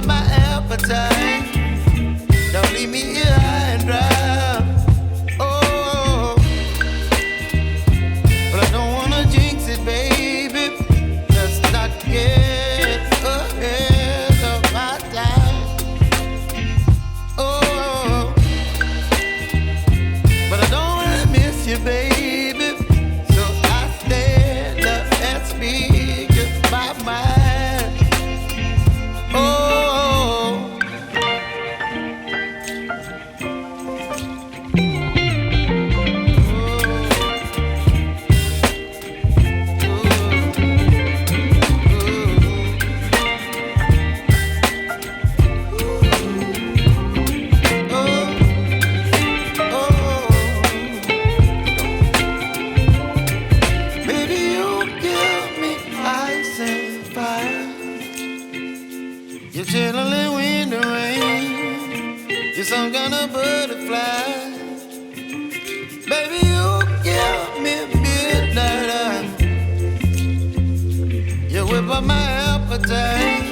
up my appetite. Don't leave me here high and dry. Oh, but I don't wanna jinx it, baby. Let's not get ahead of my time. Oh, but I don't wanna miss you, baby. So I stand up and speak my mind. Oh. You're chilling in the rain. You're some kind of butterfly. Baby, you give me midnight. You whip up my appetite.